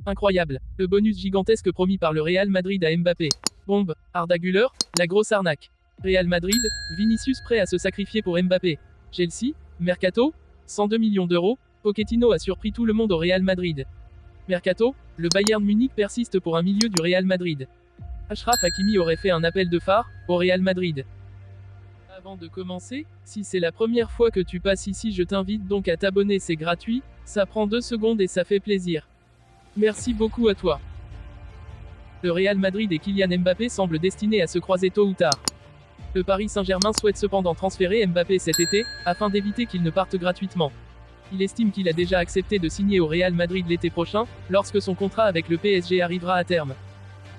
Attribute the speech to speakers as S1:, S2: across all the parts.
S1: Incroyable. Le bonus gigantesque promis par le Real Madrid à Mbappé. Bombe. Arda Güler, la grosse arnaque. Real Madrid, Vinicius prêt à se sacrifier pour Mbappé. Chelsea, Mercato, 102 millions d'euros, Pochettino a surpris tout le monde au Real Madrid. Mercato, le Bayern Munich persiste pour un milieu du Real Madrid. Achraf Hakimi aurait fait un appel de phare, au Real Madrid. Avant de commencer, si c'est la première fois que tu passes ici, je t'invite donc à t'abonner, c'est gratuit, ça prend 2 secondes et ça fait plaisir. Merci beaucoup à toi. Le Real Madrid et Kylian Mbappé semblent destinés à se croiser tôt ou tard. Le Paris Saint-Germain souhaite cependant transférer Mbappé cet été, afin d'éviter qu'il ne parte gratuitement. Il estime qu'il a déjà accepté de signer au Real Madrid l'été prochain, lorsque son contrat avec le PSG arrivera à terme.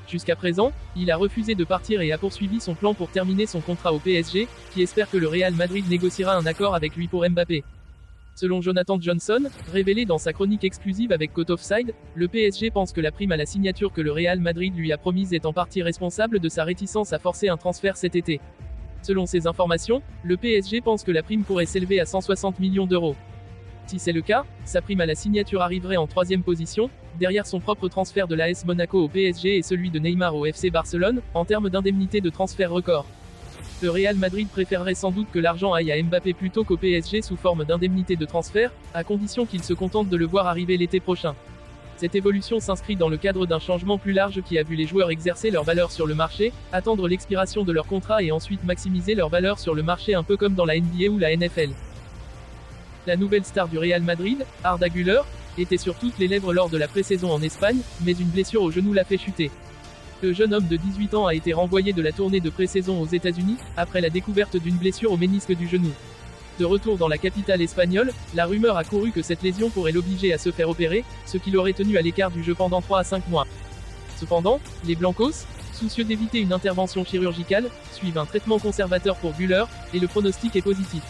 S1: Jusqu'à présent, il a refusé de partir et a poursuivi son plan pour terminer son contrat au PSG, qui espère que le Real Madrid négociera un accord avec lui pour Mbappé. Selon Jonathan Johnson, révélé dans sa chronique exclusive avec Court Offside, le PSG pense que la prime à la signature que le Real Madrid lui a promise est en partie responsable de sa réticence à forcer un transfert cet été. Selon ces informations, le PSG pense que la prime pourrait s'élever à 160 millions d'euros. Si c'est le cas, sa prime à la signature arriverait en 3e position, derrière son propre transfert de l'AS Monaco au PSG et celui de Neymar au FC Barcelone, en termes d'indemnité de transfert record. Le Real Madrid préférerait sans doute que l'argent aille à Mbappé plutôt qu'au PSG sous forme d'indemnité de transfert, à condition qu'il se contente de le voir arriver l'été prochain. Cette évolution s'inscrit dans le cadre d'un changement plus large qui a vu les joueurs exercer leur valeur sur le marché, attendre l'expiration de leur contrat et ensuite maximiser leur valeur sur le marché, un peu comme dans la NBA ou la NFL. La nouvelle star du Real Madrid, Arda Güler, était sur toutes les lèvres lors de la pré-saison en Espagne, mais une blessure au genou l'a fait chuter. Le jeune homme de 18 ans a été renvoyé de la tournée de pré-saison aux États-Unis, après la découverte d'une blessure au ménisque du genou. De retour dans la capitale espagnole, la rumeur a couru que cette lésion pourrait l'obliger à se faire opérer, ce qui l'aurait tenu à l'écart du jeu pendant 3 à 5 mois. Cependant, les Blancos, soucieux d'éviter une intervention chirurgicale, suivent un traitement conservateur pour Güler, et le pronostic est positif.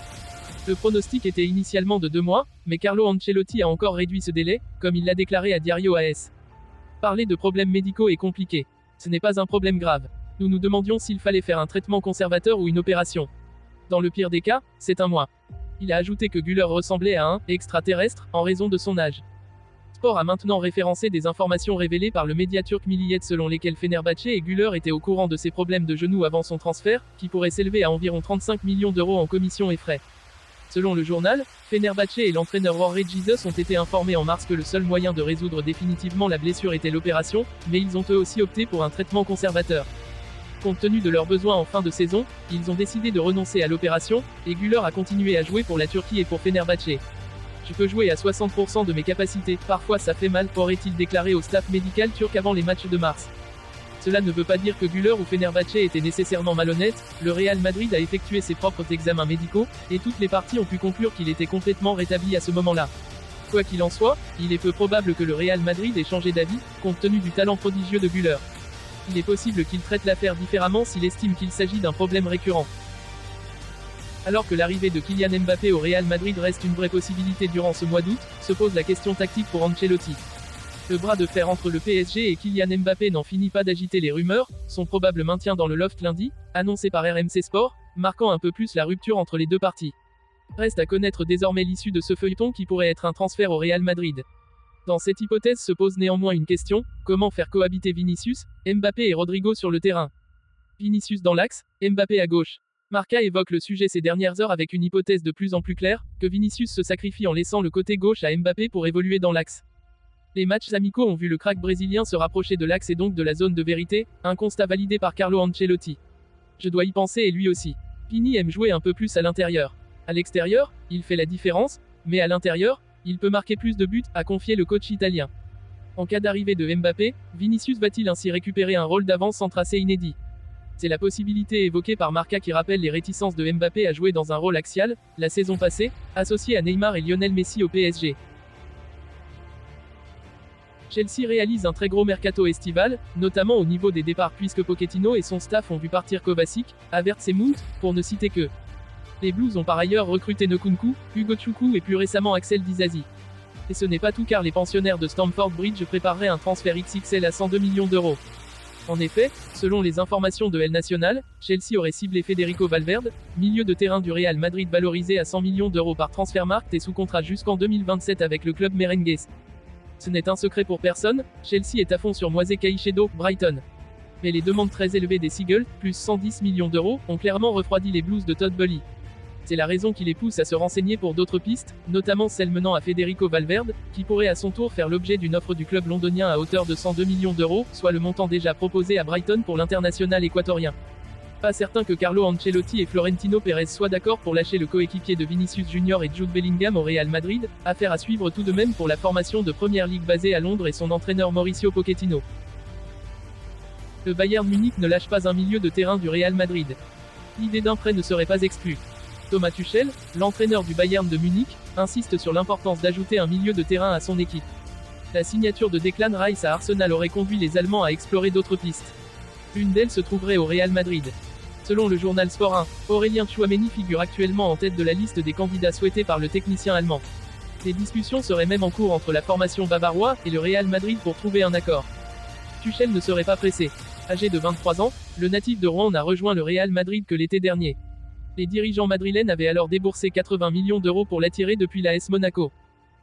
S1: Le pronostic était initialement de 2 mois, mais Carlo Ancelotti a encore réduit ce délai, comme il l'a déclaré à Diario AS. Parler de problèmes médicaux est compliqué. Ce n'est pas un problème grave. Nous nous demandions s'il fallait faire un traitement conservateur ou une opération. Dans le pire des cas, c'est 1 mois. Il a ajouté que Güler ressemblait à un extraterrestre, en raison de son âge. Sport a maintenant référencé des informations révélées par le média turc Milliyet selon lesquelles Fenerbahçe et Güler étaient au courant de ses problèmes de genou avant son transfert, qui pourrait s'élever à environ 35 millions d'euros en commissions et frais. Selon le journal, Fenerbahçe et l'entraîneur Jorge Jesus ont été informés en mars que le seul moyen de résoudre définitivement la blessure était l'opération, mais ils ont eux aussi opté pour un traitement conservateur. Compte tenu de leurs besoins en fin de saison, ils ont décidé de renoncer à l'opération, et Güler a continué à jouer pour la Turquie et pour Fenerbahçe. Je peux jouer à 60% de mes capacités, parfois ça fait mal, aurait-il déclaré au staff médical turc avant les matchs de mars. Cela ne veut pas dire que Güler ou Fenerbahçe étaient nécessairement malhonnêtes, le Real Madrid a effectué ses propres examens médicaux, et toutes les parties ont pu conclure qu'il était complètement rétabli à ce moment-là. Quoi qu'il en soit, il est peu probable que le Real Madrid ait changé d'avis, compte tenu du talent prodigieux de Güler. Il est possible qu'il traite l'affaire différemment s'il estime qu'il s'agit d'un problème récurrent. Alors que l'arrivée de Kylian Mbappé au Real Madrid reste une vraie possibilité durant ce mois d'août, se pose la question tactique pour Ancelotti. Le bras de fer entre le PSG et Kylian Mbappé n'en finit pas d'agiter les rumeurs, son probable maintien dans le loft lundi, annoncé par RMC Sport, marquant un peu plus la rupture entre les deux parties. Reste à connaître désormais l'issue de ce feuilleton qui pourrait être un transfert au Real Madrid. Dans cette hypothèse se pose néanmoins une question, comment faire cohabiter Vinicius, Mbappé et Rodrigo sur le terrain? Vinicius dans l'axe, Mbappé à gauche. Marca évoque le sujet ces dernières heures avec une hypothèse de plus en plus claire, que Vinicius se sacrifie en laissant le côté gauche à Mbappé pour évoluer dans l'axe. Les matchs amicaux ont vu le crack brésilien se rapprocher de l'axe et donc de la zone de vérité, un constat validé par Carlo Ancelotti. Je dois y penser et lui aussi. Vini aime jouer un peu plus à l'intérieur. À l'extérieur, il fait la différence, mais à l'intérieur, il peut marquer plus de buts, a confié le coach italien. En cas d'arrivée de Mbappé, Vinicius va-t-il ainsi récupérer un rôle d'avance sans tracé inédit? C'est la possibilité évoquée par Marca qui rappelle les réticences de Mbappé à jouer dans un rôle axial, la saison passée, associé à Neymar et Lionel Messi au PSG. Chelsea réalise un très gros mercato estival, notamment au niveau des départs puisque Pochettino et son staff ont vu partir Kovacic, Havertz et Mount, pour ne citer que. Les Blues ont par ailleurs recruté Nkunku, Hugo Choukou et plus récemment Axel Disasi. Et ce n'est pas tout car les pensionnaires de Stamford Bridge prépareraient un transfert XXL à 102 millions d'euros. En effet, selon les informations de El Nacional, Chelsea aurait ciblé Federico Valverde, milieu de terrain du Real Madrid valorisé à 100 millions d'euros par Transfermarkt et sous contrat jusqu'en 2027 avec le club merengues. Ce n'est un secret pour personne, Chelsea est à fond sur Moise Caicedo, Brighton. Mais les demandes très élevées des Seagulls, plus 110 millions d'euros, ont clairement refroidi les Blues de Todd Boehly. C'est la raison qui les pousse à se renseigner pour d'autres pistes, notamment celle menant à Federico Valverde, qui pourrait à son tour faire l'objet d'une offre du club londonien à hauteur de 102 millions d'euros, soit le montant déjà proposé à Brighton pour l'international équatorien. Pas certain que Carlo Ancelotti et Florentino Pérez soient d'accord pour lâcher le coéquipier de Vinicius Junior et Jude Bellingham au Real Madrid, affaire à suivre tout de même pour la formation de Premier League basée à Londres et son entraîneur Mauricio Pochettino. Le Bayern Munich ne lâche pas un milieu de terrain du Real Madrid. L'idée d'un prêt ne serait pas exclue. Thomas Tuchel, l'entraîneur du Bayern de Munich, insiste sur l'importance d'ajouter un milieu de terrain à son équipe. La signature de Declan Rice à Arsenal aurait conduit les Allemands à explorer d'autres pistes. L'une d'elles se trouverait au Real Madrid. Selon le journal Sport 1, Aurélien Tchouaméni figure actuellement en tête de la liste des candidats souhaités par le technicien allemand. Des discussions seraient même en cours entre la formation bavaroise et le Real Madrid pour trouver un accord. Tuchel ne serait pas pressé. Âgé de 23 ans, le natif de Rouen n'a rejoint le Real Madrid que l'été dernier. Les dirigeants madrilènes avaient alors déboursé 80 millions d'euros pour l'attirer depuis l'AS Monaco.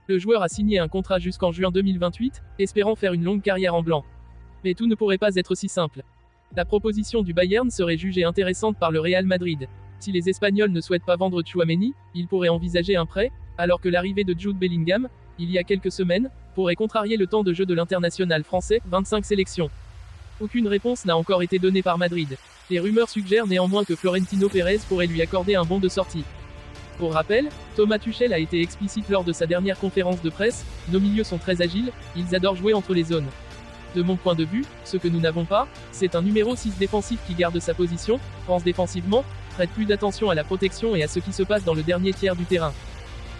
S1: Le joueur a signé un contrat jusqu'en juin 2028, espérant faire une longue carrière en blanc. Mais tout ne pourrait pas être si simple. La proposition du Bayern serait jugée intéressante par le Real Madrid. Si les Espagnols ne souhaitent pas vendre Tchouaméni, ils pourraient envisager un prêt, alors que l'arrivée de Jude Bellingham, il y a quelques semaines, pourrait contrarier le temps de jeu de l'international français, 25 sélections. Aucune réponse n'a encore été donnée par Madrid. Les rumeurs suggèrent néanmoins que Florentino Pérez pourrait lui accorder un bon de sortie. Pour rappel, Thomas Tuchel a été explicite lors de sa dernière conférence de presse, nos milieux sont très agiles, ils adorent jouer entre les zones. De mon point de vue, ce que nous n'avons pas, c'est un numéro 6 défensif qui garde sa position, pense défensivement, prête plus d'attention à la protection et à ce qui se passe dans le dernier tiers du terrain.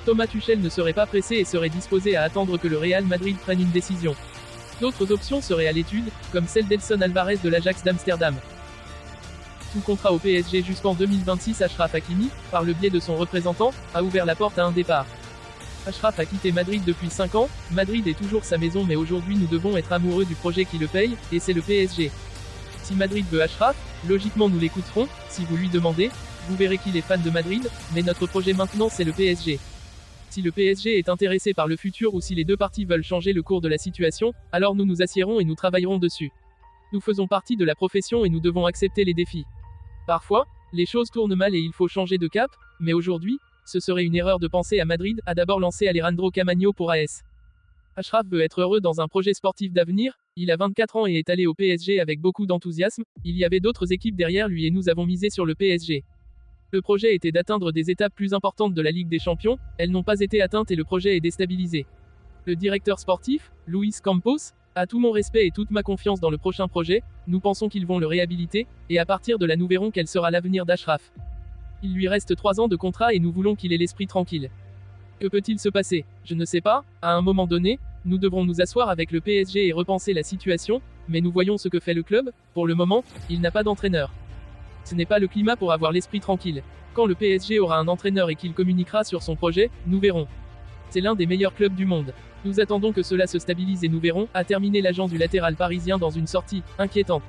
S1: Thomas Tuchel ne serait pas pressé et serait disposé à attendre que le Real Madrid prenne une décision. D'autres options seraient à l'étude, comme celle d'Edson Alvarez de l'Ajax d'Amsterdam. Sous contrat au PSG jusqu'en 2026, Achraf Hakimi, par le biais de son représentant, a ouvert la porte à un départ. Achraf a quitté Madrid depuis 5 ans, Madrid est toujours sa maison mais aujourd'hui nous devons être amoureux du projet qui le paye, et c'est le PSG. Si Madrid veut Achraf, logiquement nous l'écouterons, si vous lui demandez, vous verrez qu'il est fan de Madrid, mais notre projet maintenant c'est le PSG. Si le PSG est intéressé par le futur ou si les deux parties veulent changer le cours de la situation, alors nous nous assiérons et nous travaillerons dessus. Nous faisons partie de la profession et nous devons accepter les défis. Parfois, les choses tournent mal et il faut changer de cap, mais aujourd'hui, ce serait une erreur de penser à Madrid, a d'abord lancé Alejandro Camaño pour AS. Achraf veut être heureux dans un projet sportif d'avenir, il a 24 ans et est allé au PSG avec beaucoup d'enthousiasme, il y avait d'autres équipes derrière lui et nous avons misé sur le PSG. Le projet était d'atteindre des étapes plus importantes de la Ligue des Champions, elles n'ont pas été atteintes et le projet est déstabilisé. Le directeur sportif, Luis Campos, a tout mon respect et toute ma confiance dans le prochain projet, nous pensons qu'ils vont le réhabiliter, et à partir de là nous verrons quel sera l'avenir d'Achraf. Il lui reste 3 ans de contrat et nous voulons qu'il ait l'esprit tranquille. Que peut-il se passer? Je ne sais pas, à un moment donné, nous devrons nous asseoir avec le PSG et repenser la situation, mais nous voyons ce que fait le club, pour le moment, il n'a pas d'entraîneur. Ce n'est pas le climat pour avoir l'esprit tranquille. Quand le PSG aura un entraîneur et qu'il communiquera sur son projet, nous verrons. C'est l'un des meilleurs clubs du monde. Nous attendons que cela se stabilise et nous verrons, a terminé l'agent du latéral parisien dans une sortie inquiétante.